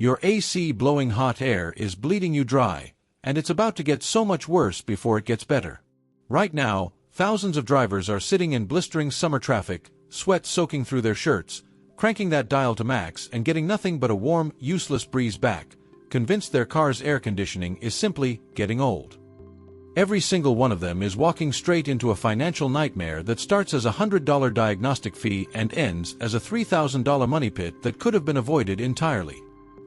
Your AC blowing hot air is bleeding you dry, and it's about to get so much worse before it gets better. Right now, thousands of drivers are sitting in blistering summer traffic, sweat soaking through their shirts, cranking that dial to max and getting nothing but a warm, useless breeze back, convinced their car's air conditioning is simply getting old. Every single one of them is walking straight into a financial nightmare that starts as a $100 diagnostic fee and ends as a $3,000 money pit that could have been avoided entirely.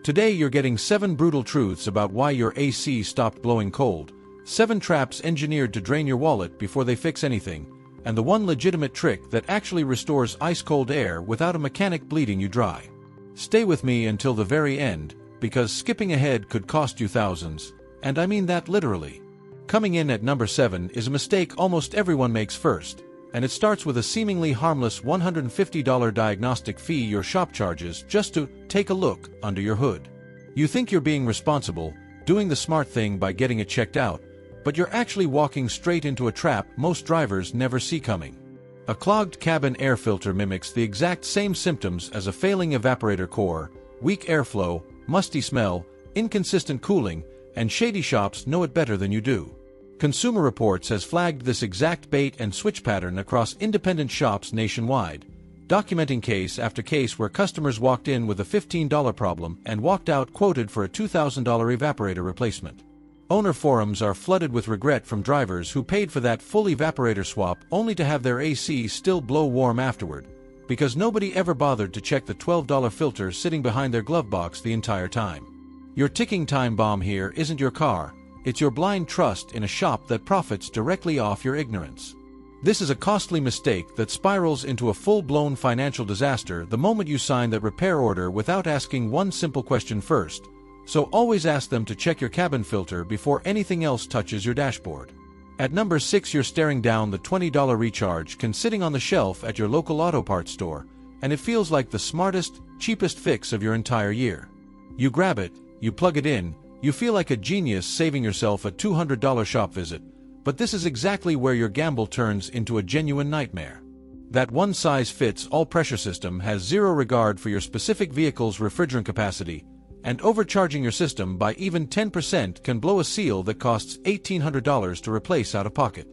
Today you're getting 7 brutal truths about why your AC stopped blowing cold, 7 traps engineered to drain your wallet before they fix anything, and the one legitimate trick that actually restores ice-cold air without a mechanic bleeding you dry. Stay with me until the very end, because skipping ahead could cost you thousands, and I mean that literally. Coming in at number 7 is a mistake almost everyone makes first, and it starts with a seemingly harmless $150 diagnostic fee your shop charges just to take a look under your hood. You think you're being responsible, doing the smart thing by getting it checked out, but you're actually walking straight into a trap most drivers never see coming. A clogged cabin air filter mimics the exact same symptoms as a failing evaporator core: weak airflow, musty smell, inconsistent cooling, and shady shops know it better than you do. Consumer Reports has flagged this exact bait-and-switch pattern across independent shops nationwide, documenting case after case where customers walked in with a $15 problem and walked out quoted for a $2,000 evaporator replacement. Owner forums are flooded with regret from drivers who paid for that full evaporator swap only to have their AC still blow warm afterward, because nobody ever bothered to check the $12 filter sitting behind their glove box the entire time. Your ticking time bomb here isn't your car, it's your blind trust in a shop that profits directly off your ignorance. This is a costly mistake that spirals into a full-blown financial disaster the moment you sign that repair order without asking one simple question first, so always ask them to check your cabin filter before anything else touches your dashboard. At number 6, you're staring down the $20 recharge can sitting on the shelf at your local auto parts store, and it feels like the smartest, cheapest fix of your entire year. You grab it, you plug it in, you feel like a genius saving yourself a $200 shop visit, but this is exactly where your gamble turns into a genuine nightmare. That one-size-fits-all pressure system has zero regard for your specific vehicle's refrigerant capacity, and overcharging your system by even 10% can blow a seal that costs $1,800 to replace out of pocket.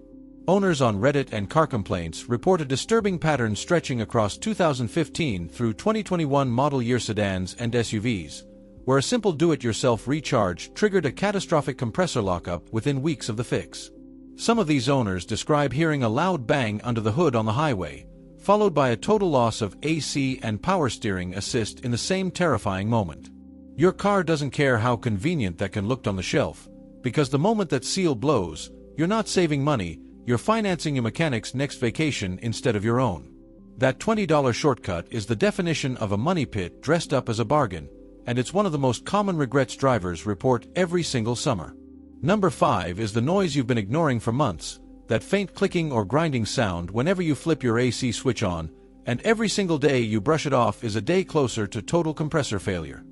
Owners on Reddit and Car Complaints report a disturbing pattern stretching across 2015 through 2021 model year sedans and SUVs, where a simple do-it-yourself recharge triggered a catastrophic compressor lockup within weeks of the fix. Some of these owners describe hearing a loud bang under the hood on the highway, followed by a total loss of AC and power steering assist in the same terrifying moment. Your car doesn't care how convenient that can look on the shelf, because the moment that seal blows, you're not saving money, you're financing your mechanic's next vacation instead of your own. That $20 shortcut is the definition of a money pit dressed up as a bargain, and it's one of the most common regrets drivers report every single summer. Number 5 is the noise you've been ignoring for months, that faint clicking or grinding sound whenever you flip your AC switch on, and every single day you brush it off is a day closer to total compressor failure.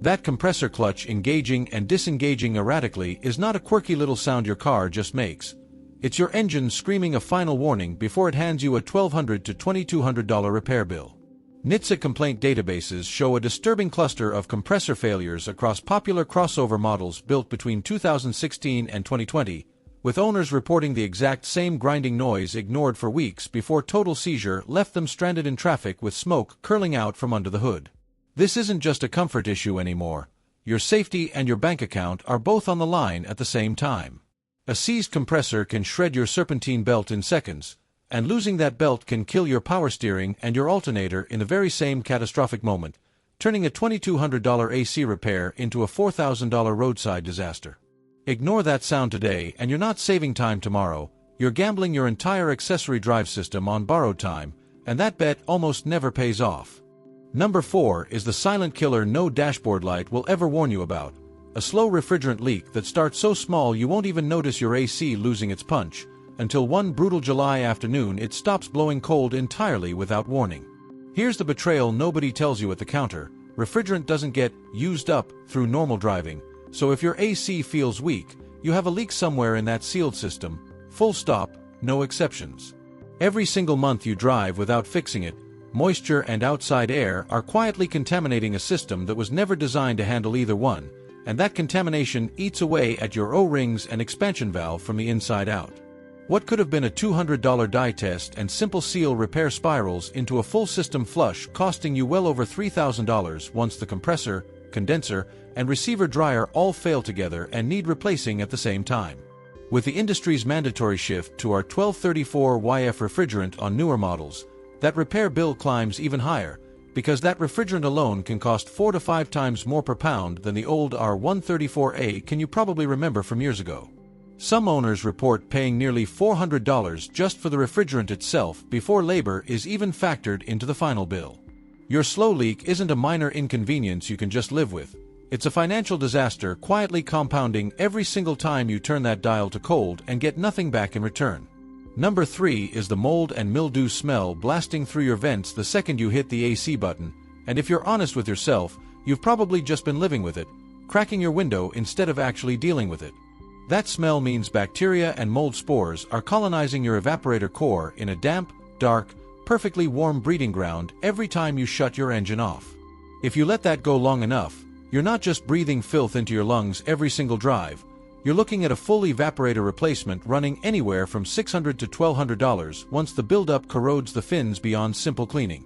That compressor clutch engaging and disengaging erratically is not a quirky little sound your car just makes. It's your engine screaming a final warning before it hands you a $1,200 to $2,200 repair bill. NHTSA complaint databases show a disturbing cluster of compressor failures across popular crossover models built between 2016 and 2020, with owners reporting the exact same grinding noise ignored for weeks before total seizure left them stranded in traffic with smoke curling out from under the hood. This isn't just a comfort issue anymore. Your safety and your bank account are both on the line at the same time. A seized compressor can shred your serpentine belt in seconds, and losing that belt can kill your power steering and your alternator in the very same catastrophic moment, turning a $2,200 AC repair into a $4,000 roadside disaster. Ignore that sound today and you're not saving time tomorrow, you're gambling your entire accessory drive system on borrowed time, and that bet almost never pays off. Number 4 is the silent killer no dashboard light will ever warn you about, a slow refrigerant leak that starts so small you won't even notice your AC losing its punch, until one brutal July afternoon it stops blowing cold entirely without warning. Here's the betrayal nobody tells you at the counter: refrigerant doesn't get used up through normal driving, so if your AC feels weak, you have a leak somewhere in that sealed system, full stop, no exceptions. Every single month you drive without fixing it, moisture and outside air are quietly contaminating a system that was never designed to handle either one, and that contamination eats away at your O-rings and expansion valve from the inside out. What could have been a $200 dye test and simple seal repair spirals into a full system flush costing you well over $3,000 once the compressor, condenser, and receiver dryer all fail together and need replacing at the same time. With the industry's mandatory shift to our 1234YF refrigerant on newer models, that repair bill climbs even higher, because that refrigerant alone can cost 4 to 5 times more per pound than the old R134A can you probably remember from years ago. Some owners report paying nearly $400 just for the refrigerant itself before labor is even factored into the final bill. Your slow leak isn't a minor inconvenience you can just live with. It's a financial disaster quietly compounding every single time you turn that dial to cold and get nothing back in return. Number 3 is the mold and mildew smell blasting through your vents the second you hit the AC button, and if you're honest with yourself, you've probably just been living with it, cracking your window instead of actually dealing with it. That smell means bacteria and mold spores are colonizing your evaporator core in a damp, dark, perfectly warm breeding ground every time you shut your engine off. If you let that go long enough, you're not just breathing filth into your lungs every single drive, you're looking at a full evaporator replacement running anywhere from $600 to $1,200 once the buildup corrodes the fins beyond simple cleaning.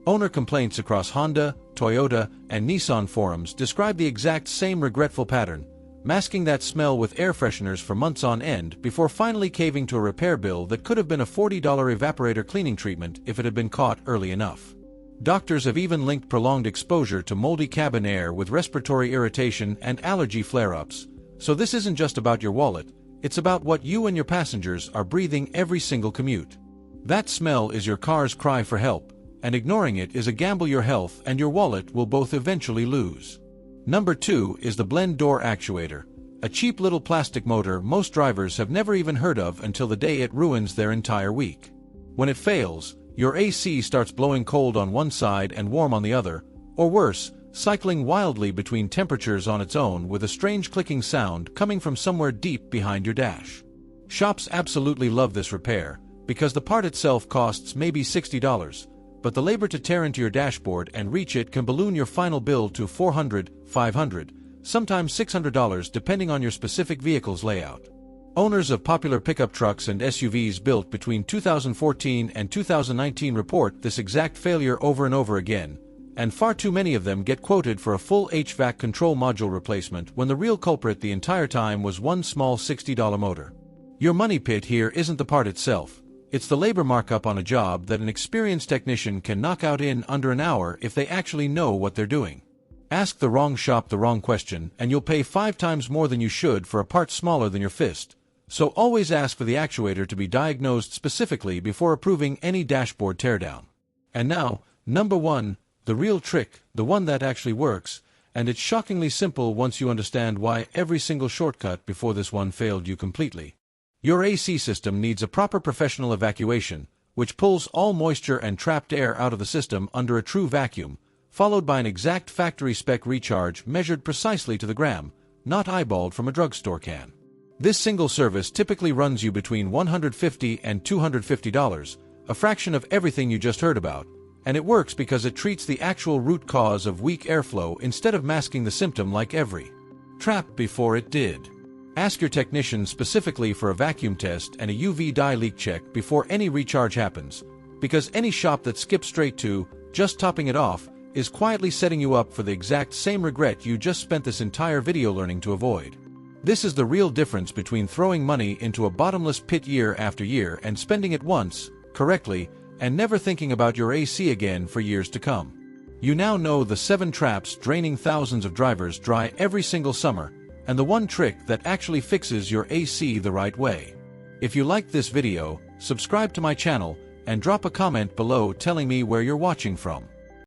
Owner complaints across Honda, Toyota, and Nissan forums describe the exact same regretful pattern, masking that smell with air fresheners for months on end before finally caving to a repair bill that could have been a $40 evaporator cleaning treatment if it had been caught early enough. Doctors have even linked prolonged exposure to moldy cabin air with respiratory irritation and allergy flare-ups, so this isn't just about your wallet, it's about what you and your passengers are breathing every single commute. That smell is your car's cry for help, and ignoring it is a gamble your health and your wallet will both eventually lose. Number 2 is the blend door actuator, a cheap little plastic motor most drivers have never even heard of until the day it ruins their entire week. When it fails, your AC starts blowing cold on one side and warm on the other, or worse, cycling wildly between temperatures on its own with a strange clicking sound coming from somewhere deep behind your dash. Shops absolutely love this repair, because the part itself costs maybe $60, but the labor to tear into your dashboard and reach it can balloon your final bill to $400, $500, sometimes $600 depending on your specific vehicle's layout. Owners of popular pickup trucks and SUVs built between 2014 and 2019 report this exact failure over and over again, and far too many of them get quoted for a full HVAC control module replacement when the real culprit the entire time was one small $60 motor. Your money pit here isn't the part itself. It's the labor markup on a job that an experienced technician can knock out in under an hour if they actually know what they're doing. Ask the wrong shop the wrong question and you'll pay 5 times more than you should for a part smaller than your fist. So always ask for the actuator to be diagnosed specifically before approving any dashboard teardown. And now, number 1, the real trick, the one that actually works, and it's shockingly simple once you understand why every single shortcut before this one failed you completely. Your AC system needs a proper professional evacuation, which pulls all moisture and trapped air out of the system under a true vacuum, followed by an exact factory spec recharge measured precisely to the gram, not eyeballed from a drugstore can. This single service typically runs you between $150 and $250, a fraction of everything you just heard about, and it works because it treats the actual root cause of weak airflow instead of masking the symptom like every trap before it did. Ask your technician specifically for a vacuum test and a UV dye leak check before any recharge happens, because any shop that skips straight to just topping it off is quietly setting you up for the exact same regret you just spent this entire video learning to avoid. This is the real difference between throwing money into a bottomless pit year after year and spending it once, correctly, and never thinking about your AC again for years to come. You now know the 7 traps draining thousands of drivers dry every single summer, and the one trick that actually fixes your AC the right way. If you liked this video, subscribe to my channel, and drop a comment below telling me where you're watching from.